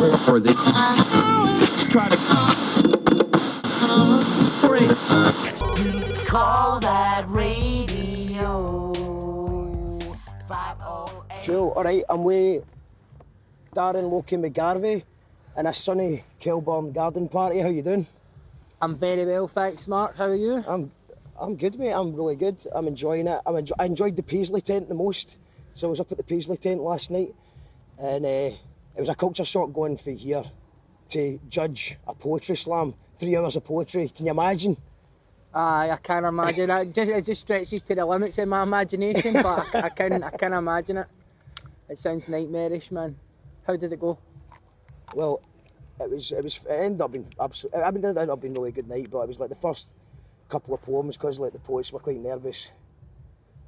Or they try to call that radio 508. Cool, alright, I'm with Darren, Loki, McGarvey in a sunny Kelburn Garden Party. How you doing? I'm very well, thanks, Mark. How are you? I'm good, mate. I'm really good. I'm enjoying it. I enjoyed the Paisley tent the most. So I was up at the Paisley tent last night, and it was a culture shock going from here to judge a poetry slam. 3 hours of poetry. Can you imagine? Aye, I can't imagine it. It just stretches to the limits of my imagination, but I can imagine it. It sounds nightmarish, man. How did it go? Well, it ended up being absolutely. I mean, it ended up being a really good night, but it was like the first couple of poems, because like the poets were quite nervous.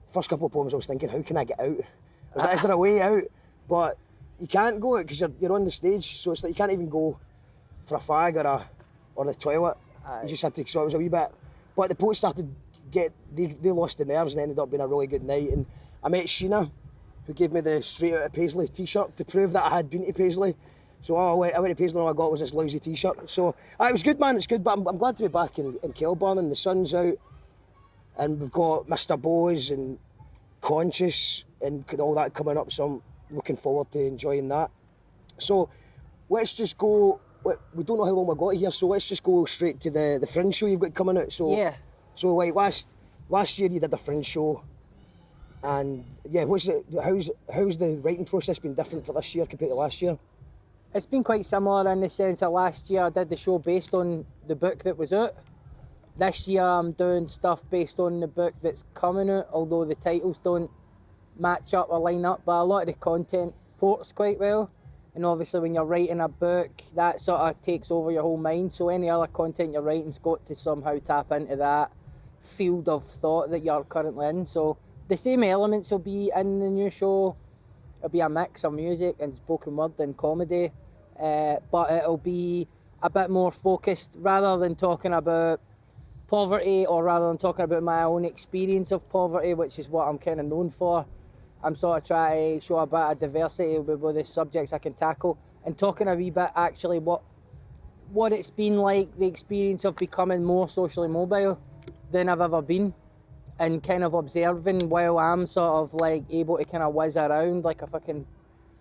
First couple of poems, I was thinking, how can I get out? I was like, is there a way out? But you can't go because you're on the stage, so it's like you can't even go for a fag or the toilet. You just had to. So it was a wee bit. But the poets started they lost the nerves and ended up being a really good night. And I met Sheena, who gave me the Straight Out of Paisley t-shirt to prove that I had been to Paisley. So I went to Paisley and all I got was this lousy t-shirt. So it was good, man, it's good, but I'm glad to be back in Kelburn and the sun's out. And we've got Mr. Bose and Conscious and all that coming up, so I'm looking forward to enjoying that. So let's just go, we don't know how long we've got here, so let's just go straight to the Fringe show you've got coming out. So, yeah. So like last year you did the Fringe show, and yeah, how's the writing process been different for this year compared to last year? It's been quite similar in the sense that last year I did the show based on the book that was out. This year I'm doing stuff based on the book that's coming out, although the titles don't match up or line up, but a lot of the content ports quite well. And obviously when you're writing a book, that sort of takes over your whole mind, so any other content you're writing's got to somehow tap into that field of thought that you're currently in. So the same elements will be in the new show. It'll be a mix of music and spoken word and comedy, but it'll be a bit more focused, rather than talking about poverty or rather than talking about my own experience of poverty, which is what I'm kind of known for. I'm sort of trying to show a bit of diversity with the subjects I can tackle, and talking a wee bit actually what it's been like, the experience of becoming more socially mobile than I've ever been, and kind of observing while I'm sort of like able to kind of whiz around like a fucking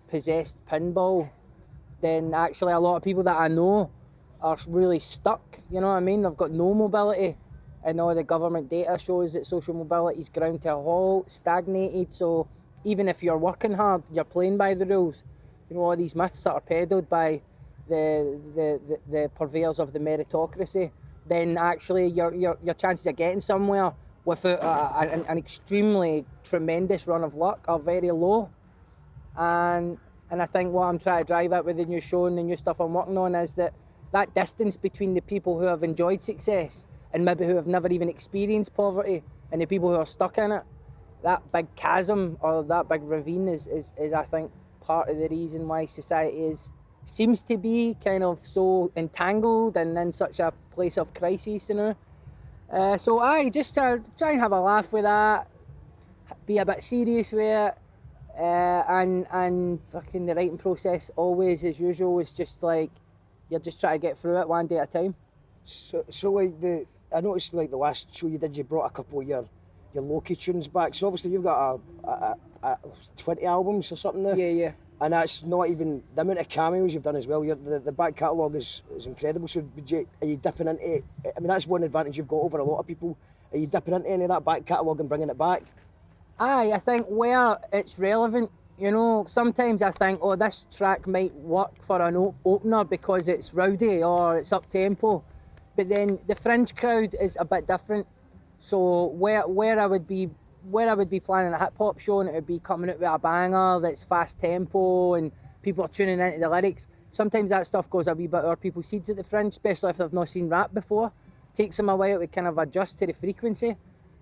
possessed pinball, then actually a lot of people that I know are really stuck, you know what I mean? They've got no mobility, and all the government data shows that social mobility's ground to a halt, stagnated. So even if you're working hard, you're playing by the rules. You know, all these myths that are peddled by the purveyors of the meritocracy, then actually your chances of getting somewhere without an extremely tremendous run of luck are very low. And I think what I'm trying to drive at with the new show and the new stuff I'm working on is that distance between the people who have enjoyed success and maybe who have never even experienced poverty and the people who are stuck in it, that big chasm or that big ravine is I think part of the reason why society seems to be kind of so entangled and in such a place of crisis, you know. So I just try and have a laugh with that, be a bit serious with it, and fucking the writing process always, as usual, is just like you're just trying to get through it one day at a time. So like I noticed like the last show you did, you brought a couple of your Loki tunes back. So obviously you've got a 20 albums or something there. Yeah. And that's not even the amount of cameos you've done as well. The back catalogue is incredible. So are you dipping into? I mean, that's one advantage you've got over a lot of people. Are you dipping into any of that back catalogue and bringing it back? Aye, I think where it's relevant. You know, sometimes I think, oh, this track might work for an opener because it's rowdy or it's up-tempo. But then the Fringe crowd is a bit different. So where I would be planning a hip-hop show and it would be coming out with a banger that's fast-tempo and people are tuning into the lyrics, sometimes that stuff goes a wee bit over people's seeds at the Fringe, especially if they've not seen rap before. It takes them a while to kind of adjust to the frequency.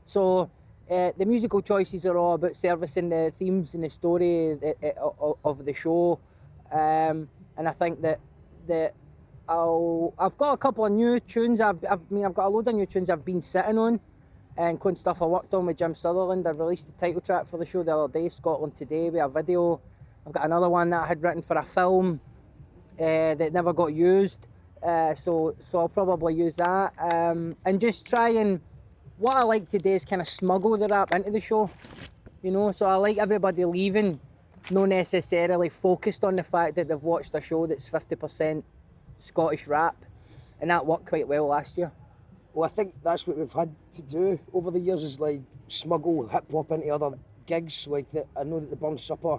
So the musical choices are all about servicing the themes and the story of the show, and I think that I've got a couple of new tunes. I've got a load of new tunes I've been sitting on, and including stuff I worked on with Jim Sutherland. I released the title track for the show the other day, Scotland Today, with a video. I've got another one that I had written for a film that never got used. So I'll probably use that. And just try and, what I like to do is kind of smuggle the rap into the show. You know, so I like everybody leaving not necessarily focused on the fact that they've watched a show that's 50% Scottish rap. And that worked quite well last year. Well, I think that's what we've had to do over the years, is like smuggle hip-hop into other gigs. Like, I know that the Burn Supper,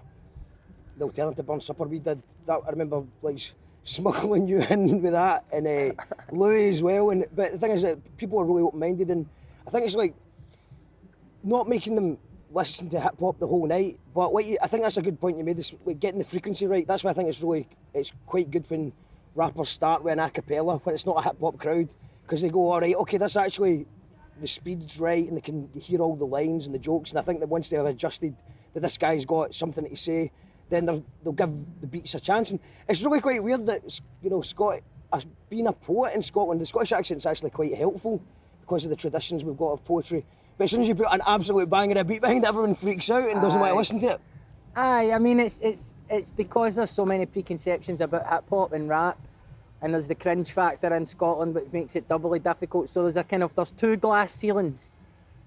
the alternative Burn Supper we did, that I remember like smuggling you in with that, and Louis as well. But the thing is that people are really open-minded, and I think it's like not making them listen to hip-hop the whole night, but I think that's a good point you made, is like getting the frequency right. That's why I think it's quite good when rappers start with an a cappella, when it's not a hip-hop crowd, because they go, all right, okay, that's actually, the speed's right, and they can hear all the lines and the jokes, and I think that once they have adjusted that this guy's got something to say, then they'll give the beats a chance. And it's really quite weird that, you know, being a poet in Scotland, the Scottish accent's actually quite helpful because of the traditions we've got of poetry. But as soon as you put an absolute banger of beat behind it, everyone freaks out and doesn't want to listen to it. Aye, I mean, it's because there's so many preconceptions about hip-hop and rap, and there's the cringe factor in Scotland, which makes it doubly difficult. So there's two glass ceilings.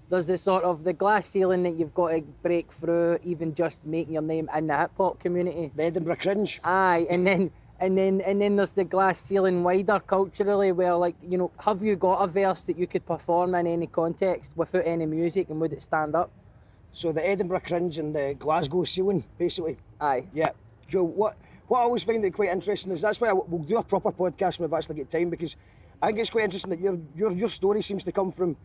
There's the glass ceiling that you've got to break through, even just making your name in the hip-hop community. The Edinburgh cringe. Aye, and then there's the glass ceiling wider culturally, where, like, you know, have you got a verse that you could perform in any context without any music, and would it stand up? So the Edinburgh cringe and the Glasgow ceiling, basically. Aye. Yeah. So what I always find it quite interesting is, that's why we'll do a proper podcast when we've actually got time, because I think it's quite interesting that your story seems to come from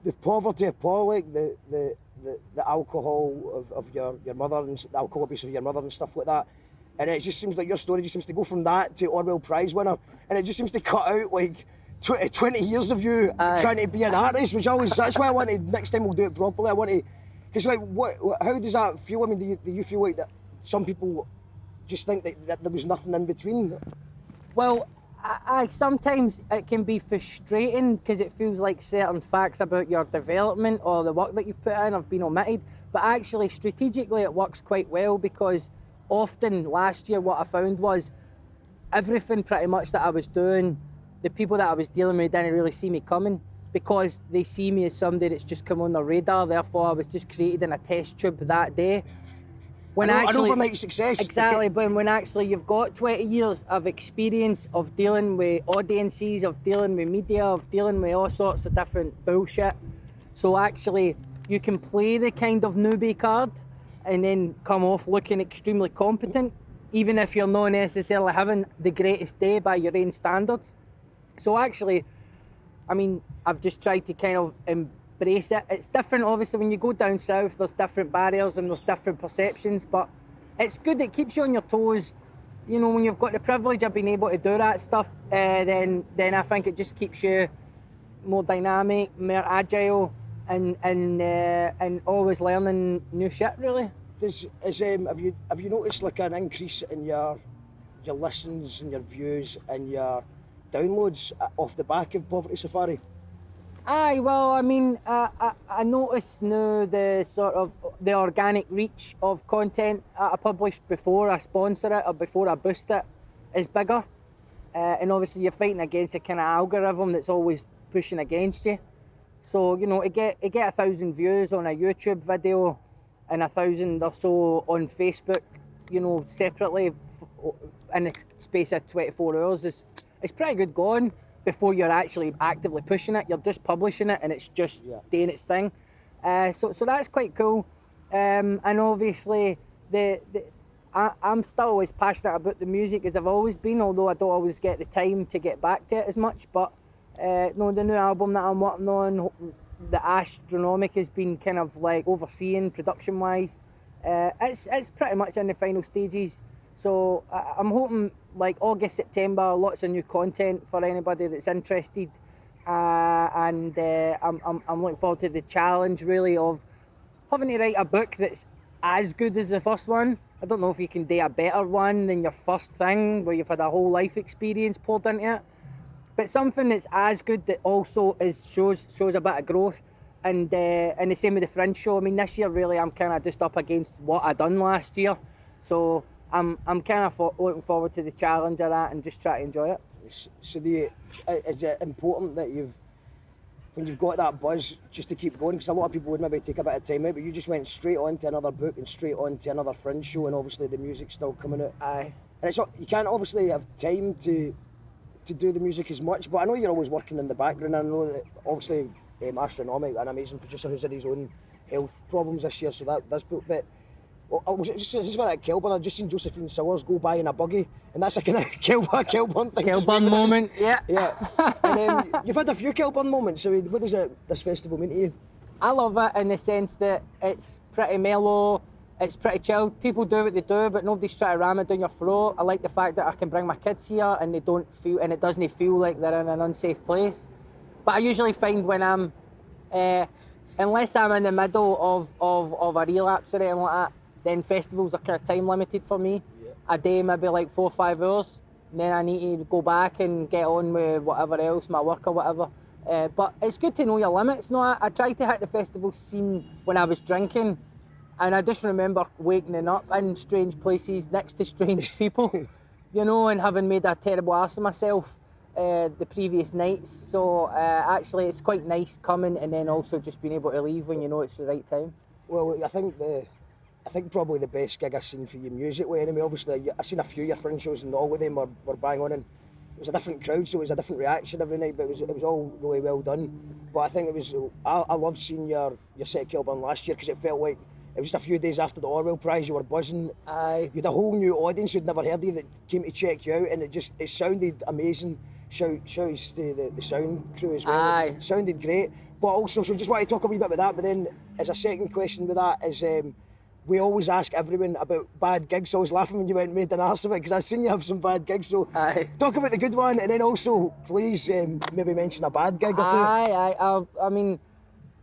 the poverty of Paul, like the alcohol of your mother, and the alcohol abuse of your mother and stuff like that. And it just seems like your story just seems to go from that to Orwell Prize winner, and it just seems to cut out like 20 years of you trying to be an artist, that's why I wanted, next time we'll do it properly, I want to, because like, how does that feel? I mean, do you feel like that some people just think that there was nothing in between? Well, I sometimes it can be frustrating because it feels like certain facts about your development or the work that you've put in have been omitted, but actually strategically it works quite well, because often last year what I found was everything pretty much that I was doing, the people that I was dealing with didn't really see me coming, because they see me as somebody that's just come on their radar. Therefore I was just created in a test tube that day. When an overnight success. Exactly, but when actually you've got 20 years of experience of dealing with audiences, of dealing with media, of dealing with all sorts of different bullshit. So actually you can play the kind of newbie card and then come off looking extremely competent, even if you're not necessarily having the greatest day by your own standards. So actually, I mean, I've just tried to kind of embrace it. It's different, obviously, when you go down south, there's different barriers and there's different perceptions, but it's good, it keeps you on your toes. You know, when you've got the privilege of being able to do that stuff, then I think it just keeps you more dynamic, more agile, and always learning new shit, really. Have you noticed like an increase in your listens and your views and your downloads off the back of Poverty Safari? Aye, well, I mean, I noticed now the organic reach of content I publish before I sponsor it or before I boost it is bigger. And obviously you're fighting against a kind of algorithm that's always pushing against you. So, you know, to get 1,000 views on a YouTube video and 1,000 or so on Facebook, you know, separately in the space of 24 hours is pretty good going. Before you're actually actively pushing it, you're just publishing it and it's just doing its thing. So that's quite cool. And obviously, I'm still always passionate about the music as I've always been, although I don't always get the time to get back to it as much. But no, the new album that I'm working on, the Astronomic, has been kind of like overseeing production-wise. It's pretty much in the final stages. So I'm hoping like August, September, lots of new content for anybody that's interested. And I'm looking forward to the challenge really of having to write a book that's as good as the first one. I don't know if you can do a better one than your first thing where you've had a whole life experience poured into it. But something that's as good that also shows a bit of growth. And the same with the Fringe show. I mean, this year really I'm kind of just up against what I done last year. So I'm kind of looking forward to the challenge of that and just try to enjoy it. So is it important that when you've got that buzz, just to keep going? Because a lot of people would maybe take a bit of time out, but you just went straight on to another book and straight on to another Fringe show, and obviously the music's still coming out. Aye. And you can't obviously have time to do the music as much, but I know you're always working in the background. I know that obviously Astronomic, an amazing producer who's had his own health problems this year, so that's but I was just when at Kelburn, I've just seen Josephine Sowers go by in a buggy, and that's a kind of Kelburn thing. Kelburn moment, yeah. Yeah. And you've had a few Kelburn moments. So what does this festival mean to you? I love it in the sense that it's pretty mellow, it's pretty chilled. People do what they do, but nobody's trying to ram it down your throat. I like the fact that I can bring my kids here and it doesn't feel like they're in an unsafe place. But I usually find when I'm, unless I'm in the middle of a relapse or anything like that, then festivals are kind of time limited for me. Yeah. A day, maybe like 4 or 5 hours. And then I need to go back and get on with whatever else, my work or whatever. But it's good to know your limits. No, I tried to hit the festival scene when I was drinking, and I just remember waking up in strange places next to strange people, you know, and having made a terrible ass of myself the previous nights. So actually it's quite nice coming and then also just being able to leave when you know it's the right time. Well, I think probably the best gig I've seen for you musically anyway. Obviously, I've seen a few of your Fringe shows and all of them were bang on, and it was a different crowd, so it was a different reaction every night, but it was all really well done. But I think I loved seeing your set at Kelburn last year, because it felt like it was just a few days after the Orwell Prize, you were buzzing. Aye. You had a whole new audience who'd never heard of you that came to check you out, and it sounded amazing. Shouts to the sound crew as well. Aye. It sounded great. But also, so just want to talk a wee bit about that, but then as a second question with that is, we always ask everyone about bad gigs. So I was laughing when you went and made an arse of it, because I've seen you have some bad gigs. So Aye. Talk about the good one, and then also please maybe mention a bad gig or two. Aye. I mean,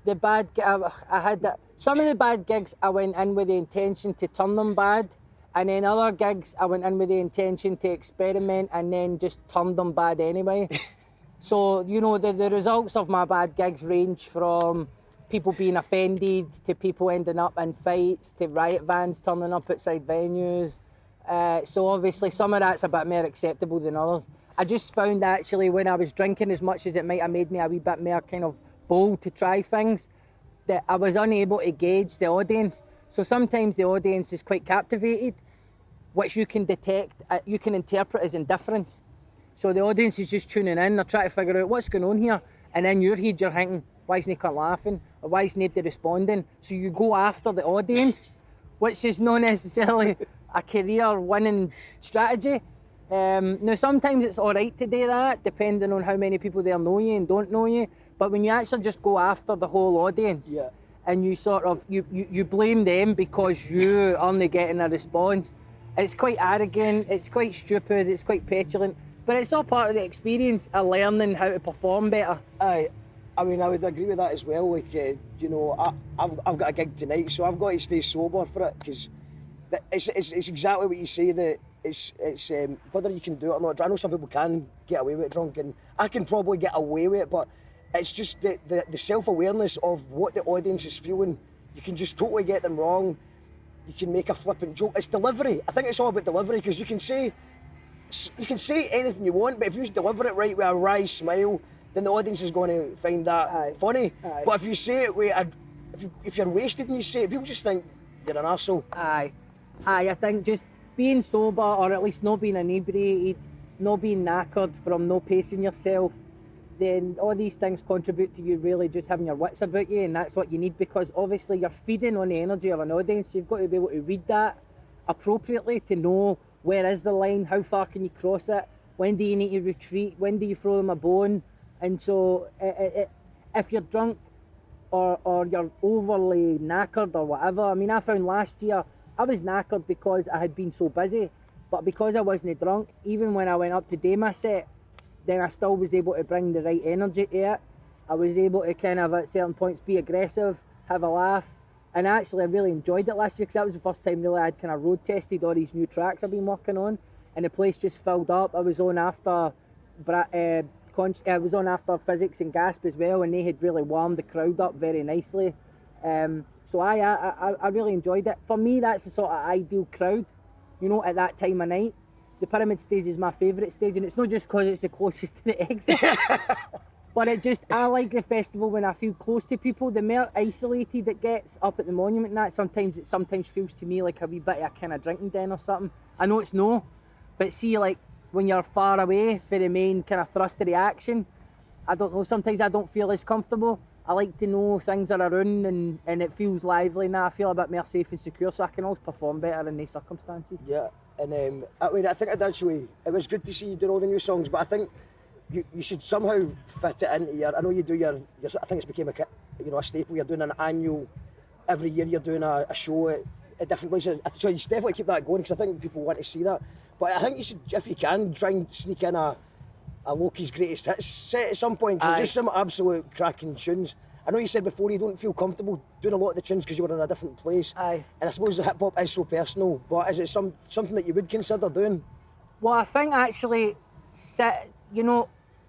the bad. I had that. Some of the bad gigs I went in with the intention to turn them bad, and then other gigs I went in with the intention to experiment and then just turned them bad anyway. So you know the results of my bad gigs range from people being offended to people ending up in fights to riot vans turning up outside venues. So obviously some of that's a bit more acceptable than others. I just found actually when I was drinking as much as it might have made me a wee bit more kind of bold to try things, that I was unable to gauge the audience. So sometimes the audience is quite captivated, which you can detect, you can interpret as indifference. So the audience is just tuning in, they're trying to figure out what's going on here, and in your head you're thinking, why isn't he laughing? Or why isn't nobody responding? So you go after the audience, which is not necessarily a career winning strategy. Now sometimes it's all right to do that, depending on how many people there know you and don't know you. But when you actually just go after the whole audience, Yeah. and you sort of you blame them because you aren't getting a response, it's quite arrogant, it's quite stupid, it's quite petulant. But it's all part of the experience of learning how to perform better. Aye. I mean, I would agree with that as well. Like, you know, I've got a gig tonight, so I've got to stay sober for it, because it's exactly what you say, that it's whether you can do it or not. I know some people can get away with it drunk, and I can probably get away with it, but it's just the self-awareness of what the audience is feeling. You can just totally get them wrong. You can make a flippant joke. It's delivery. I think it's all about delivery, because you can say anything you want, but if you deliver it right with a wry smile, then the audience is going to find that funny. Aye. But if you say it with if you're wasted and you say it, people just think you're an arsehole. Aye, I think just being sober, or at least not being inebriated, not being knackered from not pacing yourself, then all these things contribute to you really just having your wits about you, and that's what you need, because obviously you're feeding on the energy of an audience. You've got to be able to read that appropriately to know where is the line, how far can you cross it, when do you need to retreat, when do you throw them a bone. And so if you're drunk or you're overly knackered or whatever, I mean, I found last year I was knackered because I had been so busy, but because I wasn't drunk, even when I went up to do my set, then I still was able to bring the right energy to it. I was able to kind of at certain points be aggressive, have a laugh, and actually I really enjoyed it last year, because that was the first time really I'd kind of road tested all these new tracks I've been working on, and the place just filled up. I was on after Physics and Gasp as well, and they had really warmed the crowd up very nicely. So I really enjoyed it. For me, that's the sort of ideal crowd. you know, at that time of night. The Pyramid stage is my favourite stage, and it's not just because it's the closest to the exit. But I like the festival when I feel close to people. The more isolated it gets up at the monument and that, sometimes feels to me like a wee bit of a kind of drinking den or something. I know it's no, but see, like, when you're far away for the main kind of thrust of the action, I don't know, sometimes I don't feel as comfortable. I like to know things are around and it feels lively, and I feel a bit more safe and secure, so I can always perform better in these circumstances. Yeah, and I mean, I think it was good to see you doing all the new songs, but I think you should somehow fit it into your, I know you do your I think it's became a staple, you're doing an annual, every year you're doing a show at different places, so you should definitely keep that going, because I think people want to see that. But I think you should, if you can, try and sneak in a Loki's greatest hits set at some point, because there's just some absolute cracking tunes. I know you said before you don't feel comfortable doing a lot of the tunes because you were in a different place. Aye. And I suppose the hip hop is so personal, but is it something that you would consider doing? Well, I think actually, you know,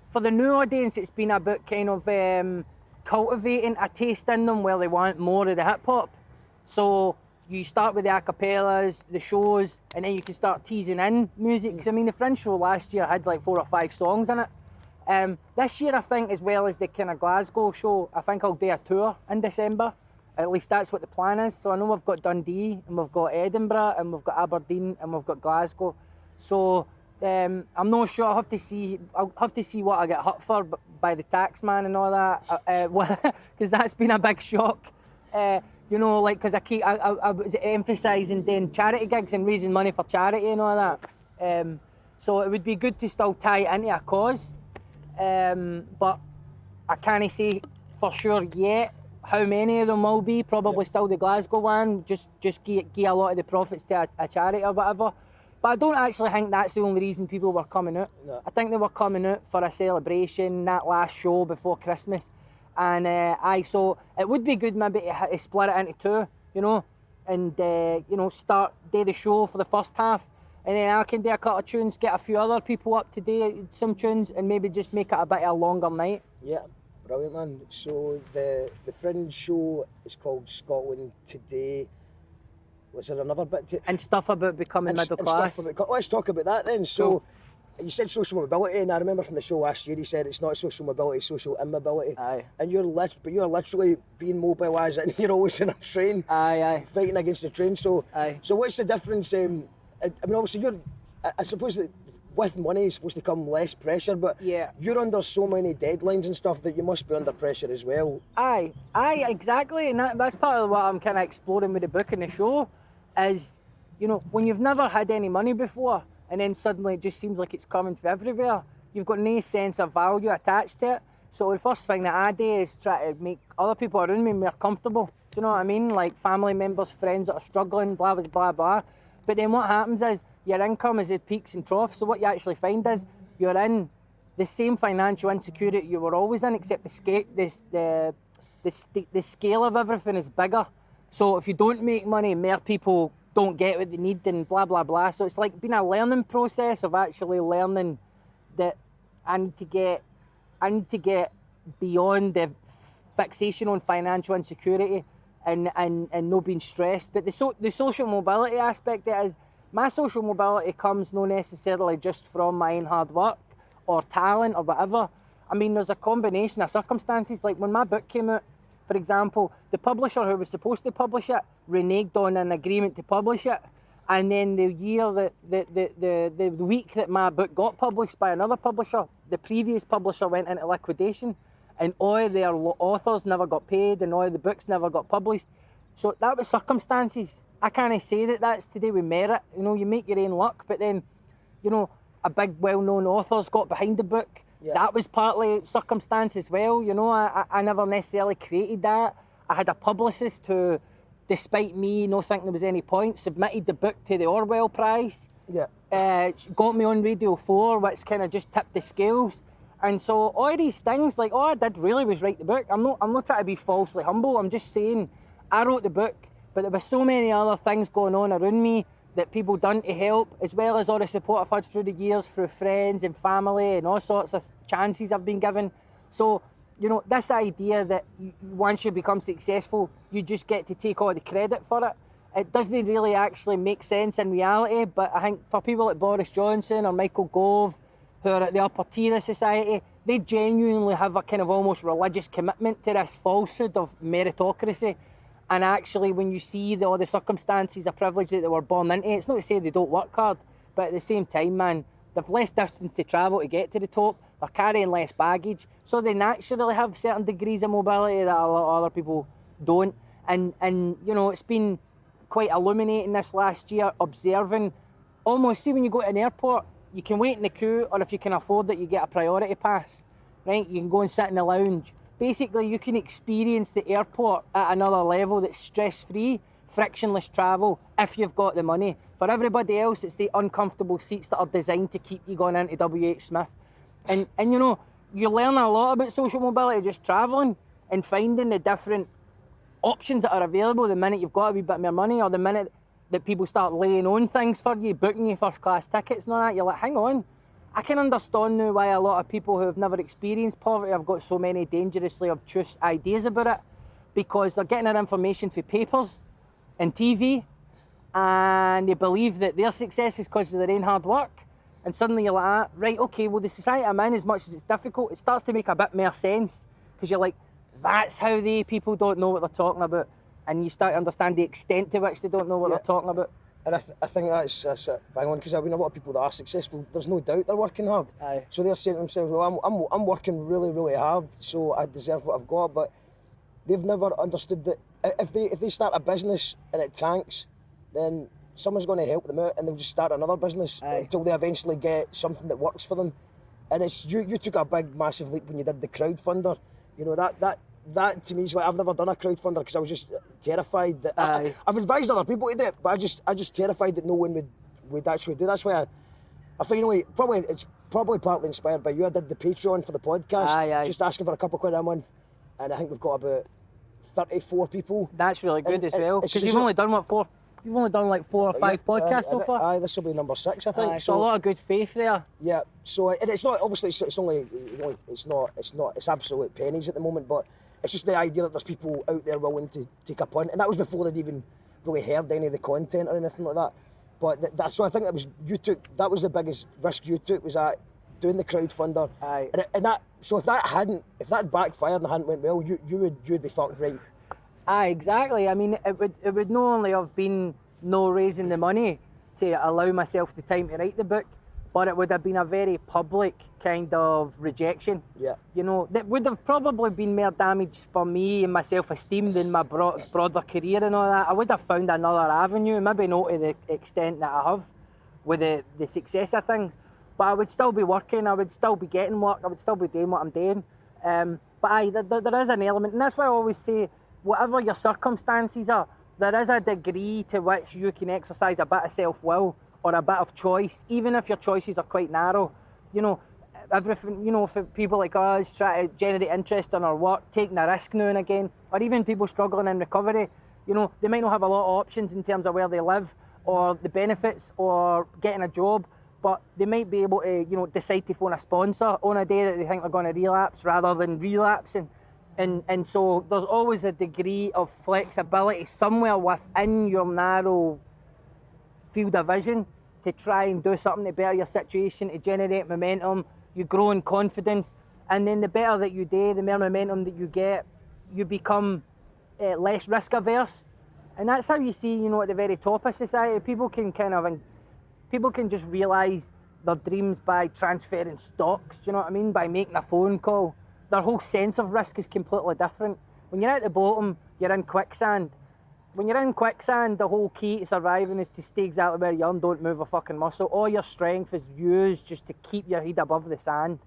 for the new audience, it's been about kind of cultivating a taste in them where they want more of the hip hop. So you start with the acapellas, the shows, and then you can start teasing in music. Because I mean, the Fringe show last year had like 4 or 5 songs in it. This year, I think, as well as the kind of Glasgow show, I think I'll do a tour in December. At least that's what the plan is. So I know we've got Dundee, and we've got Edinburgh, and we've got Aberdeen, and we've got Glasgow. So I'm not sure. I'll have to see what I get hit for by the taxman and all that, because that's been a big shock. You know, like, because I was emphasising doing charity gigs and raising money for charity and all that. So it would be good to still tie it into a cause. But I can't say for sure yet how many of them will be. Probably still the Glasgow one, just give a lot of the profits to a charity or whatever. But I don't actually think that's the only reason people were coming out. No. I think they were coming out for a celebration, that last show before Christmas. And so it would be good maybe to split it into 2, you know, and you know, do the show for the first half, and then I can do a couple of tunes, get a few other people up to do some tunes, and maybe just make it a bit of a longer night. Yeah, brilliant, man. So the Fringe show is called Scotland Today. Was there another bit and stuff about becoming middle class? Let's talk about that then. So you said social mobility, and I remember from the show last year, he said it's not social mobility, it's social immobility. Aye. And you're literally being mobile as in you're always in a train. Aye. Fighting against the train. So, aye. So what's the difference? I mean, obviously I suppose that with money is supposed to come less pressure, but yeah, you're under so many deadlines and stuff that you must be under pressure as well. Aye, exactly, and that's part of what I'm kind of exploring with the book and the show, is, you know, when you've never had any money before, and then suddenly it just seems like it's coming from everywhere, you've got no sense of value attached to it. So the first thing that I do is try to make other people around me more comfortable. Do you know what I mean? Like family members, friends that are struggling, blah, blah, blah, blah. But then what happens is your income is at peaks and troughs. So what you actually find is you're in the same financial insecurity you were always in, except the scale of everything is bigger. So if you don't make money, more people don't get what they need and blah, blah, blah. So it's like been a learning process of actually learning that I need to get beyond the fixation on financial insecurity and not being stressed. But the social mobility aspect is, my social mobility comes not necessarily just from my own hard work or talent or whatever. I mean, there's a combination of circumstances. Like when my book came out, for example, the publisher who was supposed to publish it reneged on an agreement to publish it. And then the week that my book got published by another publisher, the previous publisher went into liquidation, and all their authors never got paid, and all the books never got published. So that was circumstances. I can't say that that's to do with merit. You know, you make your own luck, but then, you know, a big well-known author's got behind the book. Yeah. That was partly circumstance as well. You know, I never necessarily created that. I had a publicist who, despite me not thinking there was any point, submitted the book to the Orwell Prize. Yeah. Got me on Radio 4, which kind of just tipped the scales. And so all these things, like, all I did really was write the book. I'm not trying to be falsely humble. I'm just saying I wrote the book, but there were so many other things going on around me that people done to help, as well as all the support I've had through the years, through friends and family and all sorts of chances I've been given. So, you know, this idea that once you become successful, you just get to take all the credit for it. it doesn't really actually make sense in reality, but I think for people like Boris Johnson or Michael Gove, who are at the upper tier of society, they genuinely have a kind of almost religious commitment to this falsehood of meritocracy. And actually, when you see all the circumstances of privilege that they were born into, it's not to say they don't work hard, but at the same time, man, they've less distance to travel to get to the top, they're carrying less baggage, so they naturally have certain degrees of mobility that a lot of other people don't. And you know, it's been quite illuminating this last year, observing, almost, see when you go to an airport, you can wait in the queue, or if you can afford it, you get a priority pass, right? You can go and sit in the lounge. Basically, you can experience the airport at another level that's stress-free, frictionless travel, if you've got the money. For everybody else, it's the uncomfortable seats that are designed to keep you going into WH Smith. And you know, you learn a lot about social mobility just travelling and finding the different options that are available the minute you've got a wee bit more money, or the minute that people start laying on things for you, booking you first-class tickets and all that. You're like, hang on. I can understand now why a lot of people who have never experienced poverty have got so many dangerously obtuse ideas about it, because they're getting their information through papers and TV, and they believe that their success is because of their own hard work. And suddenly you're like, right, okay, well, the society I'm in, as much as it's difficult, it starts to make a bit more sense, because you're like, that's how people don't know what they're talking about, and you start to understand the extent to which they don't know what they're talking about. And I think that's bang on, because I mean, a lot of people that are successful, there's no doubt they're working hard. Aye. So they're saying to themselves, well, I'm working really, really hard, so I deserve what I've got. But they've never understood that if they start a business and it tanks, then someone's going to help them out, and they'll just start another business until they eventually get something that works for them. And it's you took a big, massive leap when you did the crowdfunder. You know, that to me is why I've never done a crowdfunder, because I was just terrified that I've advised other people to do it, but I just terrified that no one would actually do. That's why I think, you know, it's probably partly inspired by you. I did the Patreon for the podcast, just asking for a couple of quid a month, and I think we've got about 34 people. That's really good as well, because you've not- only done you've only done like 4 or 5 podcasts so far. Aye, this will be number 6, I think. So a lot of good faith there. Yeah, so and it's not, obviously it's absolute pennies at the moment, but it's just the idea that there's people out there willing to take a punt, and that was before they'd even really heard any of the content or anything like that. But so I think that was the biggest risk you took, was that doing the crowdfunder. Aye. And that, so if that backfired and hadn't went well, you'd be fucked, right? Aye, exactly. I mean, it would not only have been no raising the money to allow myself the time to write the book, but it would have been a very public kind of rejection. Yeah. You know, that would have probably been more damage for me and my self-esteem than my broader career and all that. I would have found another avenue, maybe not to the extent that I have with the success of things, but I would still be working, I would still be getting work, I would still be doing what I'm doing. But aye, there is an element, and that's why I always say, whatever your circumstances are, there is a degree to which you can exercise a bit of self-will or a bit of choice, even if your choices are quite narrow. You know, everything, you know, for people like us try to generate interest in our work, taking a risk now and again, or even people struggling in recovery, you know, they might not have a lot of options in terms of where they live or the benefits or getting a job, but they might be able to, you know, decide to phone a sponsor on a day that they think they're going to relapse rather than relapsing. And so there's always a degree of flexibility somewhere within your narrow field of vision to try and do something to better your situation, to generate momentum. You grow in confidence, and then the better that you do, the more momentum that you get, you become less risk averse. And that's how you see, you know, at the very top of society, people can just realise their dreams by transferring stocks, do you know what I mean? By making a phone call. Their whole sense of risk is completely different. When you're at the bottom, you're in quicksand. When you're in quicksand, the whole key to surviving is to stay exactly where you are and don't move a fucking muscle. All your strength is used just to keep your head above the sand.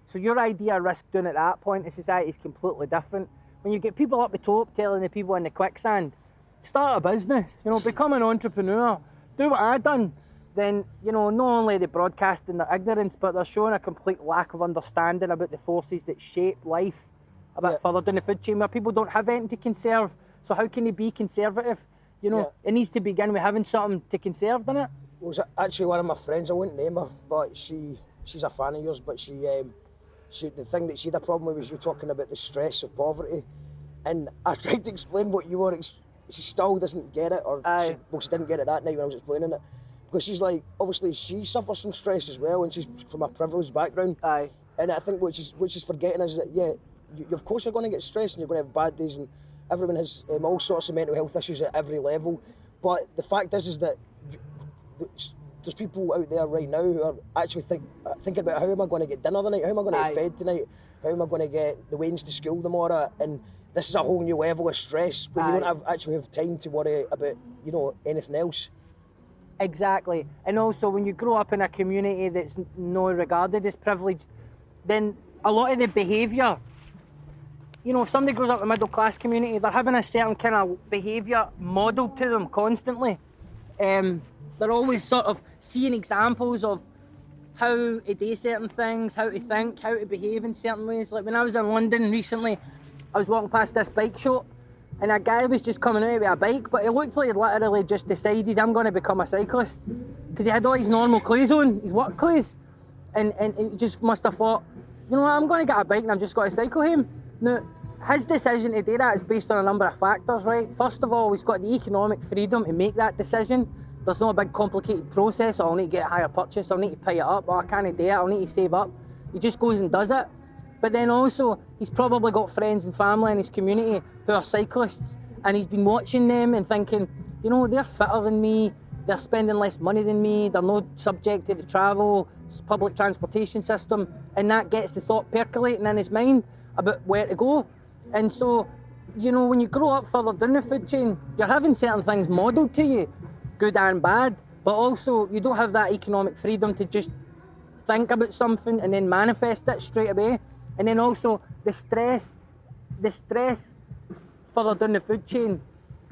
So your idea of risk doing at that point in society is completely different. When you get people up the top telling the people in the quicksand, start a business, you know, become an entrepreneur, do what I done, then, you know, not only are they broadcasting their ignorance, but they're showing a complete lack of understanding about the forces that shape life a bit further down the food chain, where people don't have anything to conserve. So how can they be conservative? You know, it needs to begin with having something to conserve, doesn't it? Well, it's actually one of my friends, I won't name her, but she's a fan of yours, but she the thing that she had a problem with was you talking about the stress of poverty. And I tried to explain what you were she still doesn't get it, or Aye. she didn't get it that night when I was explaining it. Because she's like, obviously she suffers from stress as well, and she's from a privileged background. Aye. And I think what she's forgetting is that, yeah, you of course you're going to get stressed and you're going to have bad days, and everyone has all sorts of mental health issues at every level. But the fact is that there's people out there right now who are actually thinking about, how am I going to get dinner tonight? How am I going to get fed tonight? How am I going to get the wains to school tomorrow? And this is a whole new level of stress when you don't actually have time to worry about, you know, anything else. Exactly. And also, when you grow up in a community that's not regarded as privileged, then a lot of the behaviour, you know, if somebody grows up in a middle class community, they're having a certain kind of behaviour modelled to them constantly. They're always sort of seeing examples of how to do certain things, how to think, how to behave in certain ways. Like when I was in London recently, I was walking past this bike shop, and a guy was just coming out with a bike, but it looked like he'd literally just decided, I'm going to become a cyclist. Because he had all his normal clothes on, his work clothes. And he just must have thought, you know what, I'm going to get a bike and I'm just going to cycle him. Now, his decision to do that is based on a number of factors, right? First of all, he's got the economic freedom to make that decision. There's no big complicated process, I'll need to get a higher purchase, I'll need to pay it up, or I can't do it, I'll need to save up. He just goes and does it. But then also, he's probably got friends and family in his community who are cyclists, and he's been watching them and thinking, you know, they're fitter than me, they're spending less money than me, they're not subjected to travel, public transportation system, and that gets the thought percolating in his mind about where to go. And so, you know, when you grow up further down the food chain, you're having certain things modelled to you, good and bad, but also you don't have that economic freedom to just think about something and then manifest it straight away. And then also the stress further down the food chain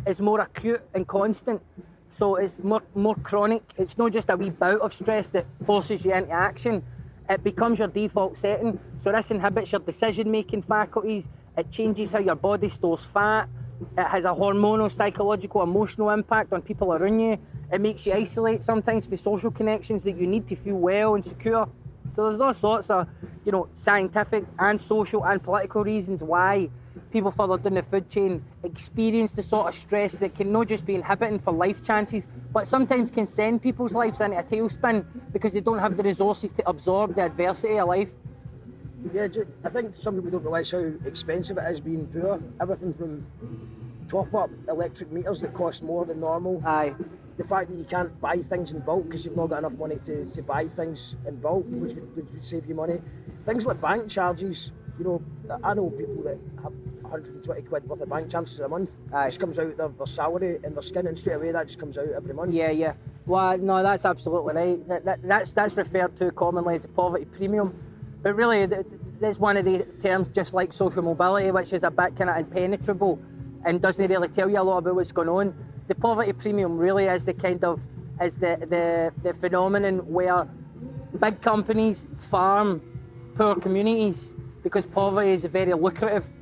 is more acute and constant. So it's more chronic. It's not just a wee bout of stress that forces you into action. It becomes your default setting. So this inhibits your decision-making faculties. It changes how your body stores fat. It has a hormonal, psychological, emotional impact on people around you. It makes you isolate sometimes for social connections that you need to feel well and secure. So there's all sorts of, you know, scientific and social and political reasons why people further down the food chain experience the sort of stress that can not just be inhibiting for life chances, but sometimes can send people's lives into a tailspin because they don't have the resources to absorb the adversity of life. Yeah, I think some people don't realise how expensive it is being poor. Everything from top-up electric meters that cost more than normal. Aye. The fact that you can't buy things in bulk because you've not got enough money to buy things in bulk, which would save you money. Things like bank charges, you know, I know people that have 120 quid worth of bank charges a month. Aye. This comes out their salary and their skin, and straight away that just comes out every month. Yeah. Well, no, that's absolutely right. That's referred to commonly as a poverty premium. But really, that's one of the terms, just like social mobility, which is a bit kind of impenetrable and doesn't really tell you a lot about what's going on. The poverty premium really is the phenomenon where big companies farm poor communities because poverty is very lucrative.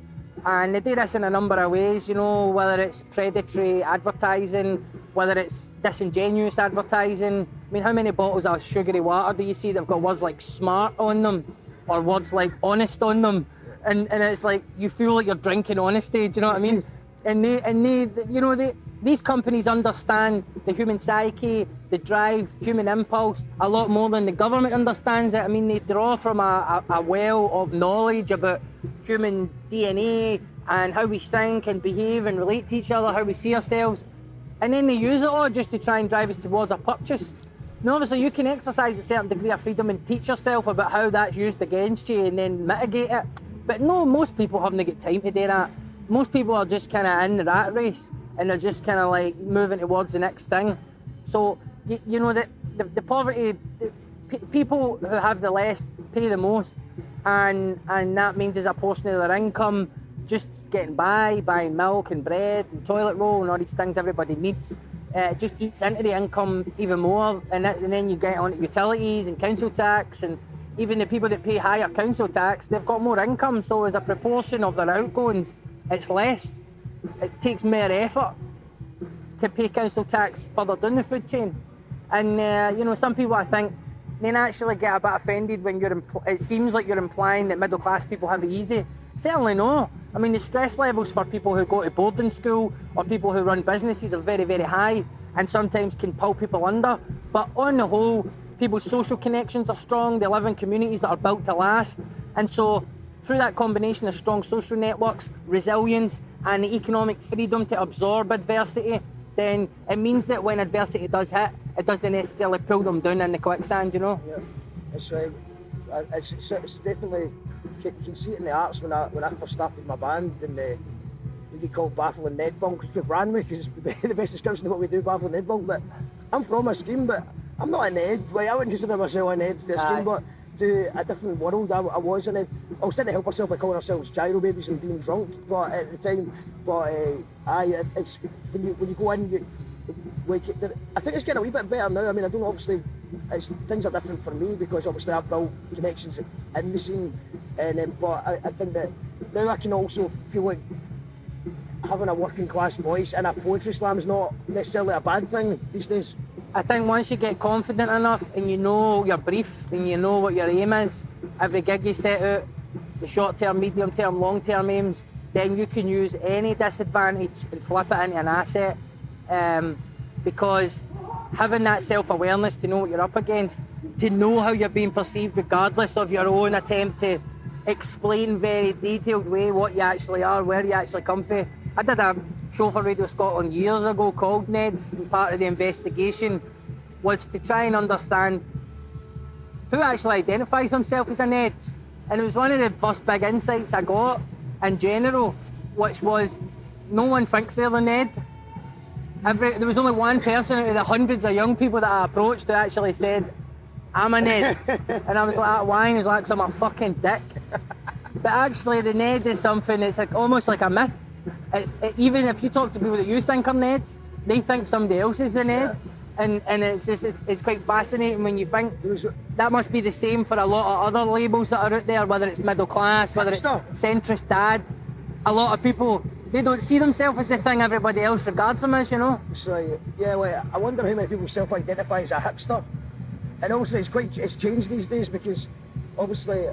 And they do this in a number of ways, you know, whether it's predatory advertising, whether it's disingenuous advertising. I mean, how many bottles of sugary water do you see that have got words like smart on them or words like honest on them? And it's like, you feel like you're drinking honesty, do you know what I mean? And these companies understand the human psyche, the drive, human impulse, a lot more than the government understands it. I mean, they draw from a well of knowledge about human DNA and how we think and behave and relate to each other, how we see ourselves. And then they use it all just to try and drive us towards a purchase. Now, obviously, you can exercise a certain degree of freedom and teach yourself about how that's used against you and then mitigate it. But no, most people haven't got time to do that. Most people are just kind of in the rat race and they're just kind of like moving towards the next thing. So, you know, the poverty, people who have the less pay the most, and that means as a portion of their income just getting by, buying milk and bread and toilet roll and all these things everybody needs, just eats into the income even more, and then you get onto utilities and council tax, and even the people that pay higher council tax, they've got more income, so as a proportion of their outgoings, it's less. It takes more effort to pay council tax further down the food chain. And, you know, some people, I think, they naturally get a bit offended when it seems like you're implying that middle class people have it easy. Certainly no. I mean, the stress levels for people who go to boarding school or people who run businesses are very, very high and sometimes can pull people under. But on the whole, people's social connections are strong, they live in communities that are built to last. And so through that combination of strong social networks, resilience and the economic freedom to absorb adversity, then it means that when adversity does hit, it doesn't necessarily pull them down in the quicksand, you know? Yeah, it's definitely, you can see it in the arts when I first started my band, and we get called Baffling Ned Bunk because we've ran with, because it's the best description of what we do, Baffling Ned Bunk. But I'm from a scheme, but I'm not a Ned. Like, I wouldn't consider myself a Ned for a scheme, but to a different world, I was a Ned. I was trying to help ourselves by calling ourselves gyro babies and being drunk, but at the time, it's when you go in, I think it's getting a wee bit better now. I mean, I don't know, obviously, things are different for me because obviously I've built connections in the scene, but I think that now I can also feel like having a working class voice in a poetry slam is not necessarily a bad thing these days. I think once you get confident enough and you know your brief and you know what your aim is, every gig you set out, the short-term, medium-term, long-term aims, then you can use any disadvantage and flip it into an asset. Because having that self-awareness to know what you're up against, to know how you're being perceived regardless of your own attempt to explain very detailed way what you actually are, where you actually come from. I did a show for Radio Scotland years ago called Neds, and part of the investigation was to try and understand who actually identifies himself as a Ned. And it was one of the first big insights I got in general, which was no one thinks they're the Ned. There was only one person out of the hundreds of young people that I approached who actually said, I'm a Ned. And I was like, why? And he was like, 'cause I'm a fucking dick. But actually the Ned is something that's like almost like a myth. Even if you talk to people that you think are Neds, they think somebody else is the Ned. Yeah. And it's quite fascinating when you think that must be the same for a lot of other labels that are out there, whether it's middle class, whether it's centrist dad. A lot of people, they don't see themselves as the thing everybody else regards them as, you know? So, yeah, well, I wonder how many people self-identify as a hipster. And also it's changed these days because obviously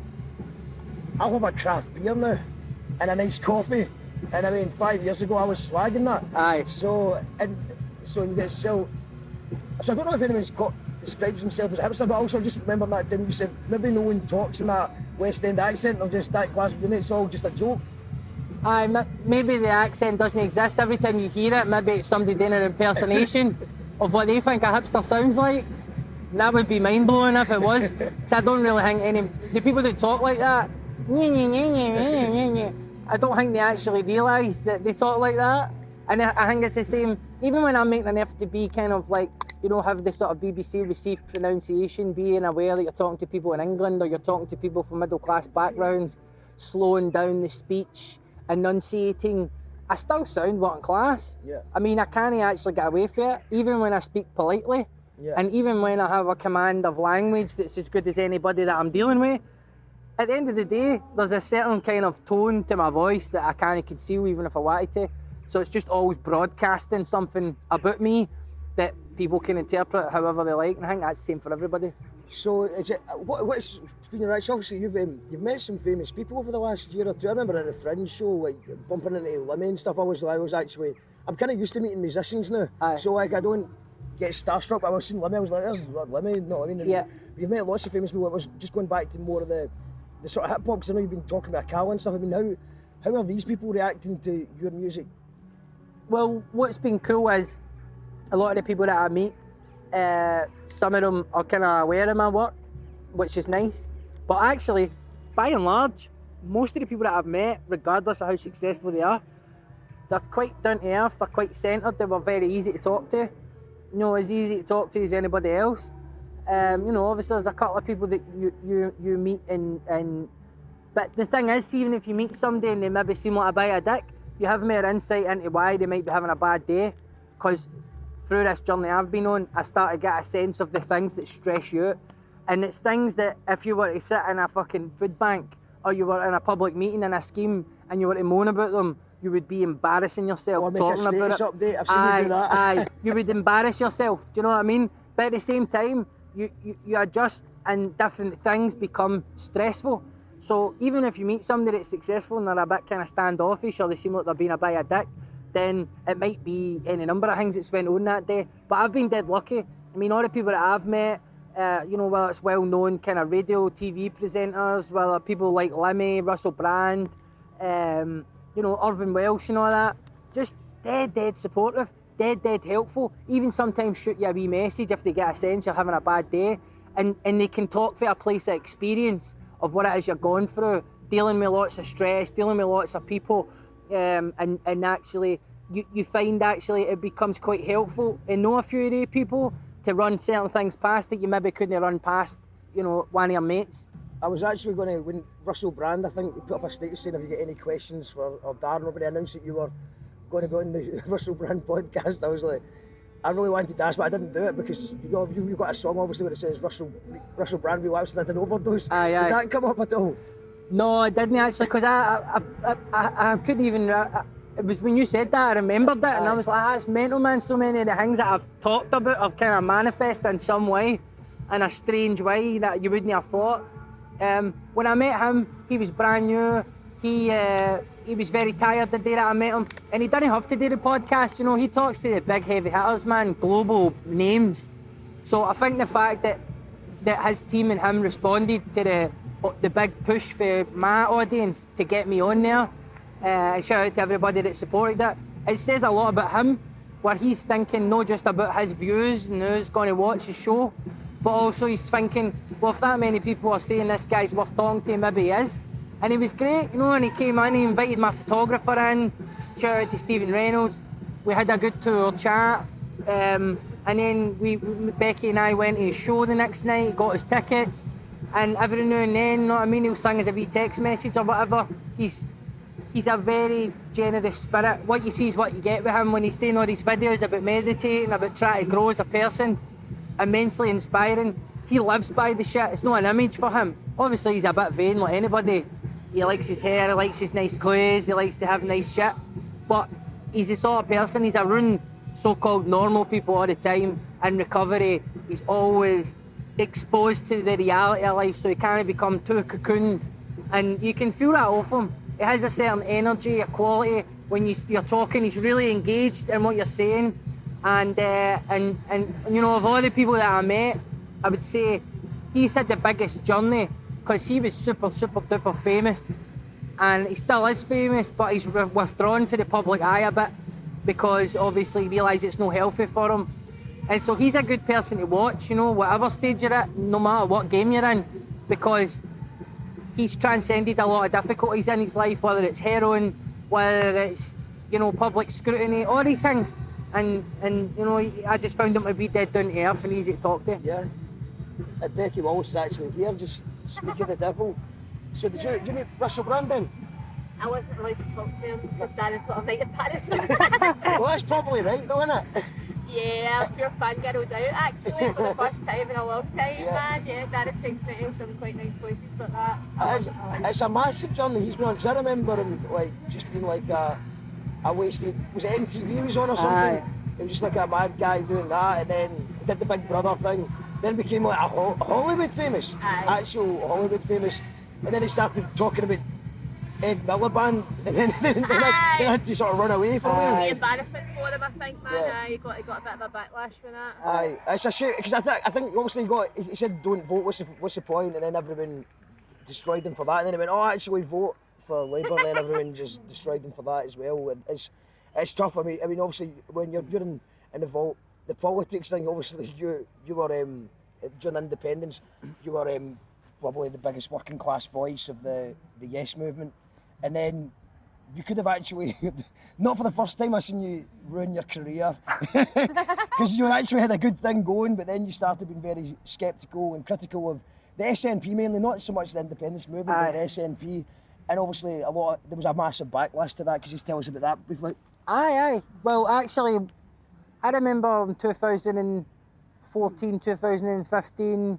I'll have a craft beer now and a nice coffee. And I mean, 5 years ago I was slagging that. Aye. So you get so I don't know if anyone's describes himself as a hipster, but also just remember that time you said maybe no one talks in that West End accent, or just that Glasgow unit, it's all just a joke. Aye, maybe the accent doesn't exist. Every time you hear it, maybe it's somebody doing an impersonation of what they think a hipster sounds like. And that would be mind-blowing if it was. Because I don't really think the people that talk like that, I don't think they actually realise that they talk like that. And I think it's the same, even when I'm making an effort to be kind of like, you know, have this sort of BBC received pronunciation, being aware that you're talking to people in England or you're talking to people from middle class backgrounds, slowing down the speech, enunciating, I still sound working class. Yeah. I mean, I can't actually get away from it, even when I speak politely. Yeah. And even when I have a command of language that's as good as anybody that I'm dealing with, at the end of the day, there's a certain kind of tone to my voice that I can't conceal even if I wanted to. So it's just always broadcasting something about me that people can interpret however they like, and I think that's the same for everybody. So is it, what's been your right? Obviously you've met some famous people over the last year or two. I remember at the Fringe show, like bumping into Lemmy and stuff. I'm kind of used to meeting musicians now. Aye. So like I don't get starstruck, but I was seeing Lemmy, I was like, there's Lemmy, you know what I mean? Yeah. You've met lots of famous people. I was just going back to more of the sort of hip hop, because I know you've been talking about Cal and stuff. I mean, how are these people reacting to your music? Well, what's been cool is a lot of the people that I meet, some of them are kind of aware of my work, which is nice. But actually, by and large, most of the people that I've met, regardless of how successful they are, they're quite down to earth, they're quite centred, they were very easy to talk to. You know, as easy to talk to as anybody else. You know, obviously there's a couple of people that you meet and but the thing is, even if you meet somebody and they maybe seem like a bit of a dick, you have more insight into why they might be having a bad day. Because through this journey I've been on, I started to get a sense of the things that stress you out. And it's things that if you were to sit in a fucking food bank or you were in a public meeting in a scheme and you were to moan about them, you would be embarrassing yourself talking about it. Update. I've seen you do that. Aye, you would embarrass yourself. Do you know what I mean? But at the same time, you adjust and different things become stressful. So even if you meet somebody that's successful and they're a bit kind of standoffish or they seem like they're being a bit of a dick, then it might be any number of things that's went on that day. But I've been dead lucky. I mean, all the people that I've met, whether it's well-known kind of radio, TV presenters, whether people like Lemmy, Russell Brand, Irvin Welsh and all that, just dead supportive, dead helpful. Even sometimes shoot you a wee message if they get a sense you're having a bad day, and they can talk for a place of experience of what it is you're going through, dealing with lots of stress, dealing with lots of people, and actually you find actually it becomes quite helpful and know a few of the people to run certain things past that you maybe couldn't run past, one of your mates. I was actually going to, when Russell Brand, I think, he put up a status saying, have you got any questions for Darren? Nobody announced that you were going to be on the Russell Brand podcast. I was like, I really wanted to ask, but I didn't do it because you've got a song obviously where it says Russell Brand relapsed and had an overdose. Aye. Did that come up at all? No, I didn't actually, because I couldn't even. It was when you said that I remembered it, and I was like, that's mental, man. So many of the things that I've talked about have kind of manifested in some way, in a strange way that you wouldn't have thought. When I met him, he was brand new. He was very tired the day that I met him, and he didn't have to do the podcast. He talks to the big heavy hitters, man, global names. So I think the fact that his team and him responded to the big push for my audience to get me on there, and shout out to everybody that supported it. It says a lot about him, where he's thinking not just about his views and who's going to watch his show, but also he's thinking, well, if that many people are saying this guy's worth talking to, maybe he is. And he was great, and he came in, he invited my photographer in, shout out to Stephen Reynolds. We had a good 2 hour chat, and then Becky and I went to his show the next night, got his tickets, and every now and then, he'll sing us a wee text message or whatever. He's a very generous spirit. What you see is what you get with him when he's doing all these videos about meditating, about trying to grow as a person. Immensely inspiring. He lives by the shit. It's not an image for him. Obviously, he's a bit vain like anybody. He likes his hair, he likes his nice clothes, he likes to have nice shit. But he's the sort of person, he's around so-called normal people all the time. In recovery, he's always exposed to the reality of life, so he can't become too cocooned. And you can feel that off him. It has a certain energy, a quality. When you're talking, he's really engaged in what you're saying. And of all the people that I met, I would say he's had the biggest journey, because he was super duper famous, and he still is famous, but he's withdrawn from the public eye a bit because obviously he realised it's not healthy for him. And so he's a good person to watch, whatever stage you're at, no matter what game you're in, because he's transcended a lot of difficulties in his life, whether it's heroin, whether it's public scrutiny, all these things. And I just found him to be dead down to earth and easy to talk to. Yeah. Becky Wallace is actually here, just speaking of the devil. So did you meet Russell Brand then? I wasn't allowed to talk to him because Darren put a night in Paris. Well, that's probably right though, isn't it? Yeah, I'm pure fangirled out actually for the first time in a long time, man. Yeah, Darren takes me to some quite nice places, but It's a massive journey he's been on. I remember him just being like a wasted, was it MTV he was on or something? Aye. He was just like a mad guy doing that, and then did the Big Brother thing. Then became like a Hollywood famous, actual Hollywood famous. And then he started talking about Ed Miliband, and then I had to sort of run away from him. The embarrassment for him, I think, man. He got a bit of a backlash for that. Aye, it's a shame because I think obviously he said don't vote. What's the point? And then everyone destroyed him for that. And then he went, oh, actually vote for Labour. And then everyone just destroyed him for that as well. And it's tough. I mean, obviously when you're in the vault, the politics thing. Obviously, you were during independence, you were probably the biggest working class voice of the Yes movement. And then you could have actually, not for the first time I seen you ruin your career, because you actually had a good thing going, but then you started being very sceptical and critical of the SNP mainly, not so much the independence movement, but the SNP. And obviously there was a massive backlash to that. Could you just tell us about that briefly? Aye. Well, actually, I remember in 2014, 2015,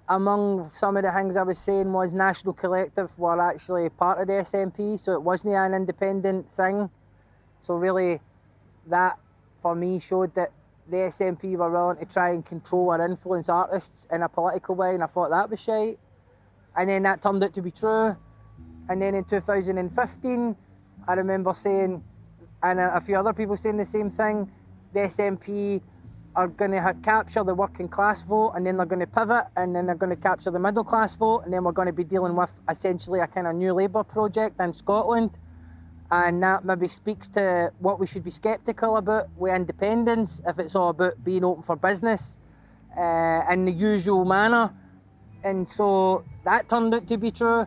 among some of the things I was saying was National Collective were actually part of the SNP, so it wasn't an independent thing. So really, that for me showed that the SNP were willing to try and control or influence artists in a political way, and I thought that was shite. and then that turned out to be true. And then in 2015, I remember saying, and a few other people saying the same thing, the SNP are going to capture the working class vote, and then they're going to pivot, and then they're going to capture the middle class vote, and then we're going to be dealing with essentially a kind of new Labour project in Scotland. And that maybe speaks to what we should be sceptical about with independence, if it's all about being open for business in the usual manner. And so that turned out to be true.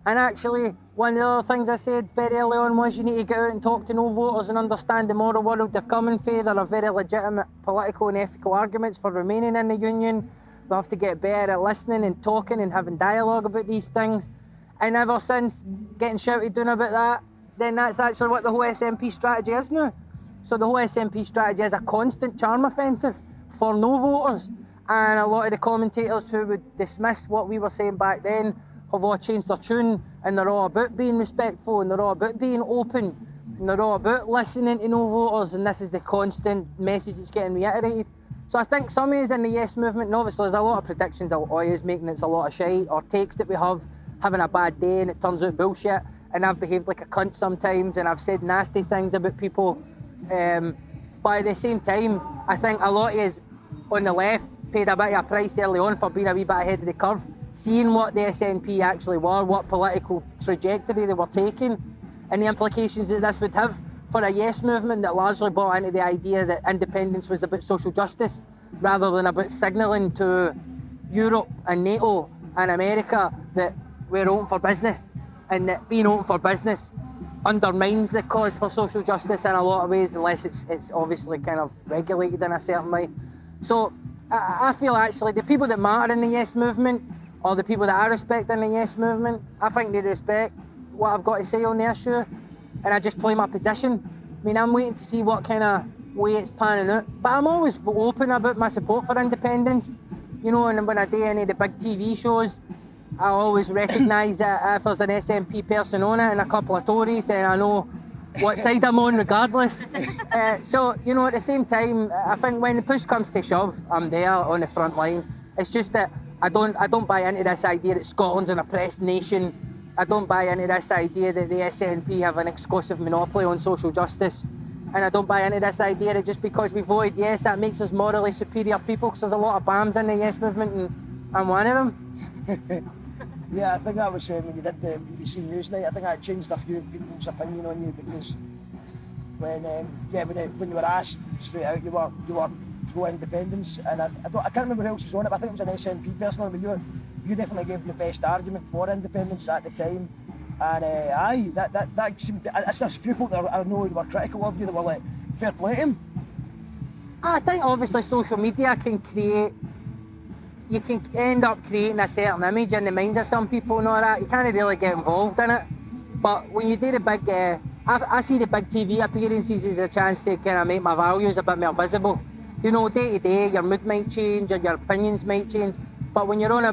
And actually, one of the other things I said very early on was you need to get out and talk to no voters and understand the moral world they're coming for. There are very legitimate political and ethical arguments for remaining in the union. We have to get better at listening and talking and having dialogue about these things. And ever since getting shouted down about that, then that's actually what the whole SNP strategy is now. So the whole SNP strategy is a constant charm offensive for no voters. And a lot of the commentators who would dismiss what we were saying back then have all changed their tune, and they're all about being respectful, and they're all about being open, and they're all about listening to no voters, and this is the constant message that's getting reiterated. So I think some of us in the Yes movement, and obviously there's a lot of predictions I'll always making it's a lot of shite, or takes that we have having a bad day and it turns out bullshit, and I've behaved like a cunt sometimes, and I've said nasty things about people. But at the same time, I think a lot of us on the left paid a bit of a price early on for being a wee bit ahead of the curve, seeing what the SNP actually were, what political trajectory they were taking, and the implications that this would have for a Yes movement that largely bought into the idea that independence was about social justice rather than about signalling to Europe and NATO and America that we're open for business, and that being open for business undermines the cause for social justice in a lot of ways, unless it's obviously kind of regulated in a certain way. So I feel actually the people that matter in the Yes movement, or the people that I respect in the Yes movement, I think they respect what I've got to say on the issue, and I just play my position. I mean, I'm waiting to see what kind of way it's panning out, but I'm always open about my support for independence, you know, and when I do any of the big TV shows, I always recognise that if there's an SNP person on it and a couple of Tories, then I know what side I'm on regardless. So, you know, at the same time, I think when the push comes to shove, I'm there on the front line. It's just that I don't buy into this idea that Scotland's an oppressed nation. I don't buy into this idea that the SNP have an exclusive monopoly on social justice. And I don't buy into this idea that just because we voted yes, that makes us morally superior people, because there's a lot of BAMs in the Yes movement, and I'm one of them. Yeah, I think that was when you did the BBC Newsnight. I think that changed a few people's opinion on you, because when you were asked straight out, you were pro-independence, and I can't remember who else was on it, but I think it was an SNP person, but you definitely gave the best argument for independence at the time, and that seemed. It's a few folk that I know who were critical of you that were like, fair play to him. I think obviously social media can end up creating a certain image in the minds of some people and all that. You can't really get involved in it. But when you do the big, I see the big TV appearances as a chance to kind of make my values a bit more visible. You know, day to day, your mood might change and your opinions might change. But when you're doing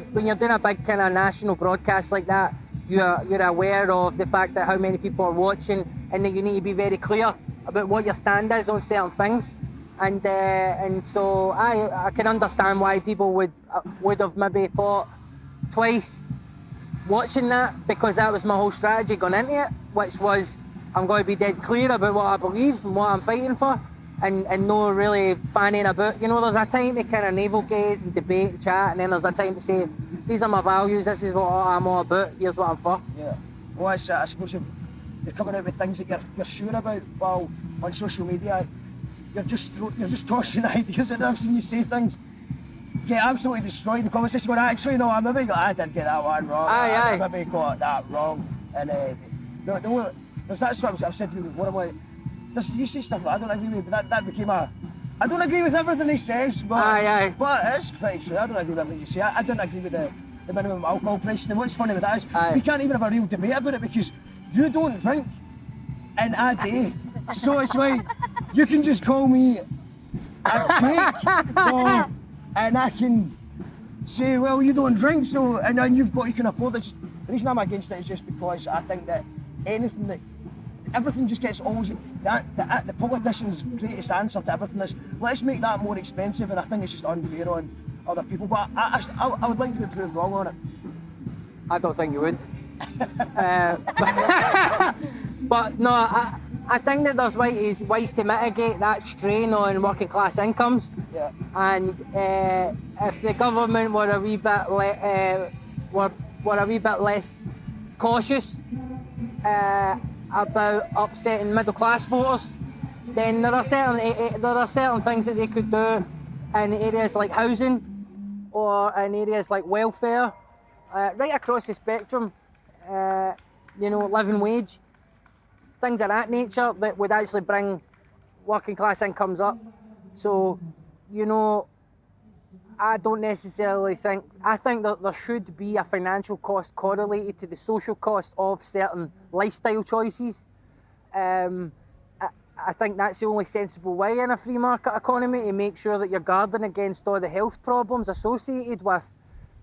a big kind of national broadcast like that, you're aware of the fact that how many people are watching, and that you need to be very clear about what your stand is on certain things. And so I can understand why people would have maybe thought twice watching that, because that was my whole strategy going into it, which was I'm going to be dead clear about what I believe and what I'm fighting for, and no really fanning about. You know, there's a time to kind of navel gaze and debate and chat, and then there's a time to say, these are my values, this is what I'm all about, here's what I'm for. Yeah. Well, I suppose you're coming out with things that you're sure about, while on social media you're just tossing ideas at them. I've seen you say things, absolutely destroy the conversation, going, actually, no, I did get that one wrong. I maybe got that wrong. And that's what I've said to you before. I'm like, you say stuff that I don't agree with, but that became I don't agree with everything he says, but it's pretty true. I don't agree with everything you say. I didn't agree with the minimum alcohol price. And what's funny with that is we can't even have a real debate about it, because you don't drink in a day. So it's like, you can just call me a cheek, and I can say, well, you don't drink, so, and then you can afford it. The reason I'm against it is just because I think that everything just gets always, the politicians' greatest answer to everything is, let's make that more expensive, and I think it's just unfair on other people. But I would like to be proved wrong on it. I don't think you would. But no, I think that there's ways to mitigate that strain on working class incomes. Yeah. And if the government were a wee bit less cautious about upsetting middle class voters, then there are certain things that they could do in areas like housing or in areas like welfare, right across the spectrum. Living wage, things of that nature that would actually bring working class incomes up. So, I don't necessarily think, I think that there should be a financial cost correlated to the social cost of certain lifestyle choices. I think that's the only sensible way in a free market economy to make sure that you're guarding against all the health problems associated with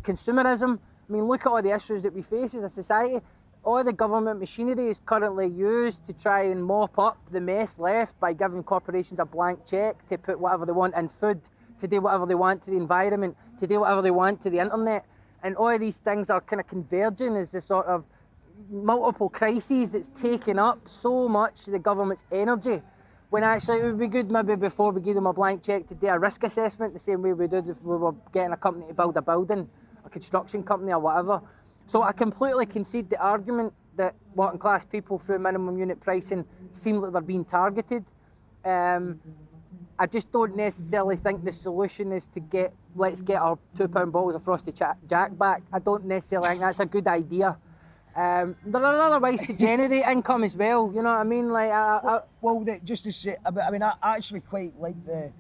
consumerism. I mean, look at all the issues that we face as a society. All the government machinery is currently used to try and mop up the mess left by giving corporations a blank cheque to put whatever they want in food, to do whatever they want to the environment, to do whatever they want to the internet. And all of these things are kind of converging as the sort of multiple crises that's taken up so much of the government's energy, when actually it would be good maybe before we give them a blank cheque to do a risk assessment the same way we did if we were getting a company to build a building, a construction company or whatever. So I completely concede the argument that working class people through minimum unit pricing seem like they're being targeted. I just don't necessarily think the solution is to let's get our £2 bottles of Frosty Jack back. I don't necessarily think that's a good idea. There are other ways to generate income as well, you know what I mean? Just to say, I actually quite like the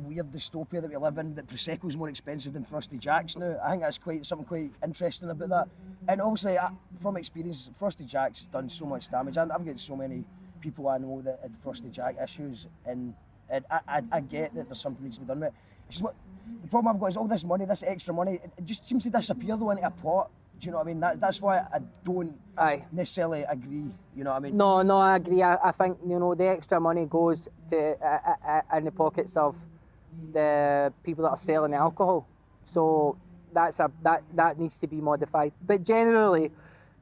weird dystopia that we live in, that Prosecco's more expensive than Frosty Jacks now. I think that's something quite interesting about that. And obviously, from experience, Frosty Jack's done so much damage. I've got so many people I know that had Frosty Jack issues, and I get that there's something needs to be done with it. It's just the problem I've got is all this money, this extra money, it just seems to disappear though into a pot. Do you know what I mean? That's why I don't necessarily agree. You know what I mean? No, I agree. I think the extra money goes to in the pockets of the people that are selling the alcohol. So that needs to be modified. But generally,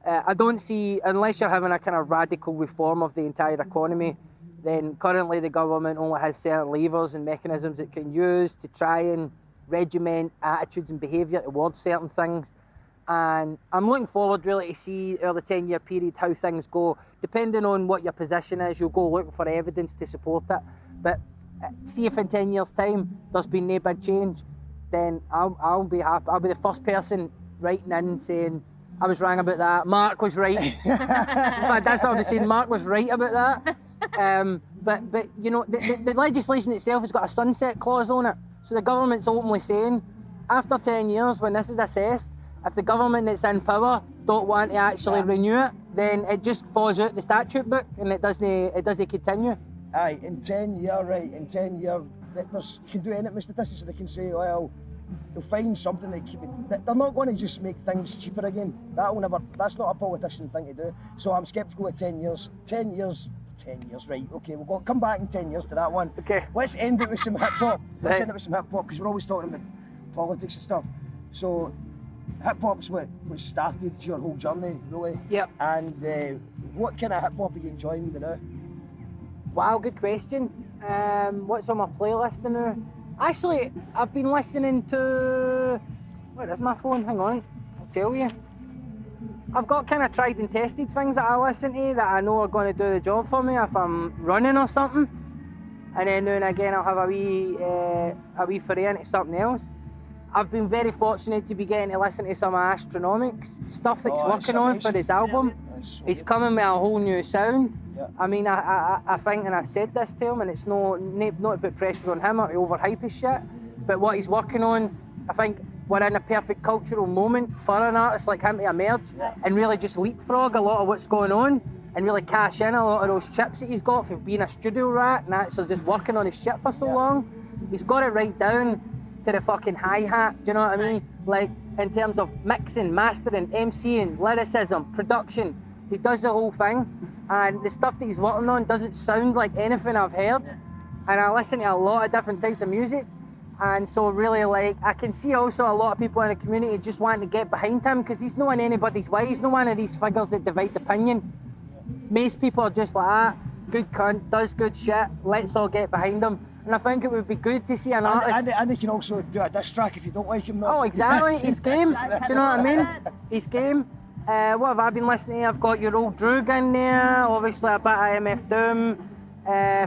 I don't see, unless you're having a kind of radical reform of the entire economy, then currently the government only has certain levers and mechanisms it can use to try and regiment attitudes and behaviour towards certain things. And I'm looking forward really to see over the 10-year period how things go. Depending on what your position is, you'll go looking for evidence to support it. But see if in 10 years' time there's been no big change, then I'll be happy. I'll be the first person writing in saying, I was wrong about that. Mark was right. In fact, that's what I was saying. Mark was right about that. But the legislation itself has got a sunset clause on it. So the government's openly saying, after 10 years, when this is assessed, if the government that's in power don't want to actually renew it, then it just falls out the statute book and it doesn't continue. Aye, in 10 years, you can do anything with statistics, so they can say, well, they'll find something that keep it. They're not going to just make things cheaper again. That's not a politician thing to do. So I'm sceptical at 10 years. 10 years, right, okay, we'll come back in 10 years for that one. Okay. Let's end it with some hip-hop. Let's end it with some hip-hop, because we're always talking about politics and stuff. So hip-hop's what started your whole journey, really. Yep. And what kind of hip-hop are you enjoying now? Wow, good question. What's on my playlist now? Actually, I've been listening to... Where is my phone? Hang on, I'll tell you. I've got kind of tried and tested things that I listen to that I know are going to do the job for me if I'm running or something. And then now and again I'll have a wee foray into something else. I've been very fortunate to be getting to listen to some of Astronomic's stuff that he's working on for his album. He's coming with a whole new sound. Yeah. I mean, I think, and I've said this to him, and it's not to put pressure on him or to overhype his shit, but what he's working on, I think we're in a perfect cultural moment for an artist like him to emerge and really just leapfrog a lot of what's going on and really cash in a lot of those chips that he's got for being a studio rat and actually just working on his shit for so long. He's got it right down to the fucking hi-hat, do you know what I mean? Like, in terms of mixing, mastering, MCing, lyricism, production, he does the whole thing, and the stuff that he's working on doesn't sound like anything I've heard, and I listen to a lot of different types of music, And so really, like, I can see also a lot of people in the community just wanting to get behind him because he's not in anybody's way. He's not one of these figures that divides opinion. Most people are just like, good cunt, does good shit, let's all get behind him. And I think it would be good to see an artist... And they can also do a diss track if you don't like him. Oh, exactly, he's game. Do you know what I mean? He's game. What have I been listening to? I've got your old Droog in there, obviously a bit of MF Doom,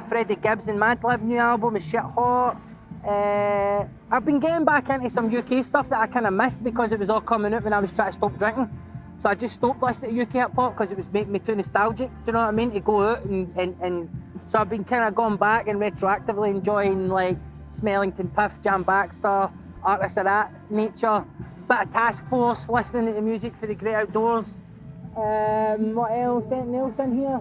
Freddie Gibbs and Madlib new album is shit hot. I've been getting back into some UK stuff that I kind of missed because it was all coming out when I was trying to stop drinking. So I just stopped listening to UK hip hop because it was making me too nostalgic, do you know what I mean? To go out and so I've been kind of going back and retroactively enjoying like Smellington Piff, Jam Baxter, artists of that nature. Bit of Task Force, listening to music for the great outdoors. What else? Anything else in here?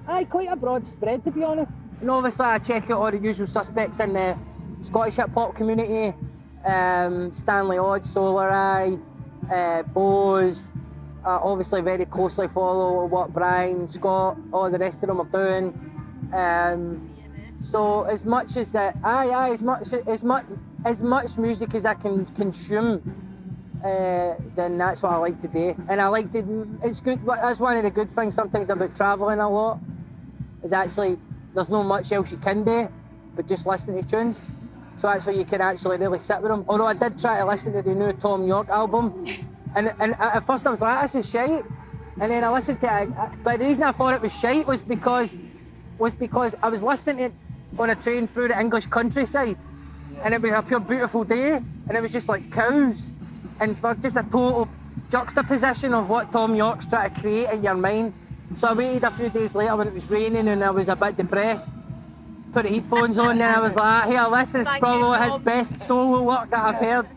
Aye, quite a broad spread to be honest. And obviously I check out all the usual suspects in the Scottish hip hop community. Stanley Odd, Solar Eye, Bose. Obviously very closely follow what Brian, Scott, all the rest of them are doing. So as much as as much music as I can consume, then that's what I like to do. And I like to, it's good, that's one of the good things sometimes about travelling a lot, is actually there's not much else you can do but just listen to tunes. So that's where you can actually really sit with them. Although I did try to listen to the new Tom York album, and at first I was like, this is shite. And then I listened to it, but the reason I thought it was shite was because I was listening to it on a train through the English countryside, and it was a pure beautiful day, and it was just like cows, and for just a total juxtaposition of what Tom York's trying to create in your mind. So I waited a few days later when it was raining and I was a bit depressed, put the headphones on, and I was like, here, this is probably his best solo work that I've heard.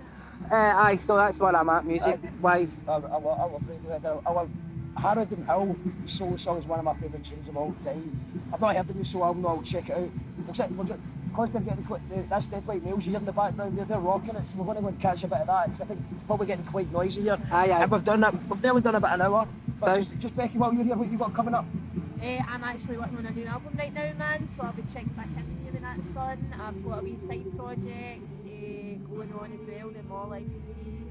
Aye, so that's where I'm at music-wise. I love Harrod and Hill, the solo song is one of my favourite tunes of all time. I've not heard the new solo album, I'll check it out. Because they're getting that's Dead White Males you hear in the background, they're rocking it, so we're going to go and catch a bit of that, because I think it's probably getting quite noisy here. Aye. And we've nearly done about an hour. So, just Becky, while you're here, what you got coming up? I'm actually working on a new album right now, man, so I'll be checking back in with you when that's done. I've got a wee side project going on as well, the More Life with me,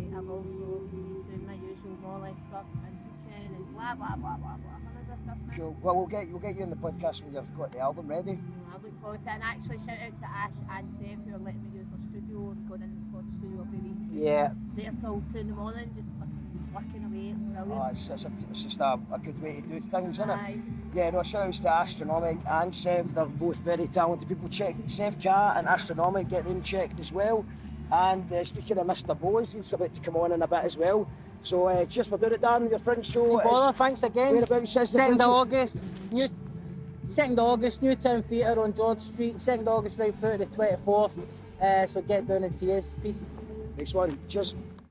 and I'm also doing my usual More Life stuff and teaching and blah blah blah blah blah. None of this stuff, man. Cool. Well, we'll get you in the podcast when you've got the album ready. I look forward to it, and actually shout out to Ash and Seth who are letting me use their studio and going in and record the studio every week. yeah. There till 2 in the morning, just fucking working away, it's brilliant. Oh, it's just a good way to do things, isn't it? Aye. Yeah, no, shout outs to Astronomic and Sev, they're both very talented people. Check Sev Cat and Astronomic, get them checked as well. And speaking of Mr. Bose, he's about to come on in a bit as well. So cheers for doing it, Darren, your Fringe show. Bother, thanks again. Whereabouts is the 2nd Fringe of show? August, 2nd of August, Newtown Theatre on George Street, 2nd of August right through to the 24th. So get down and see us. Peace. Next one, cheers.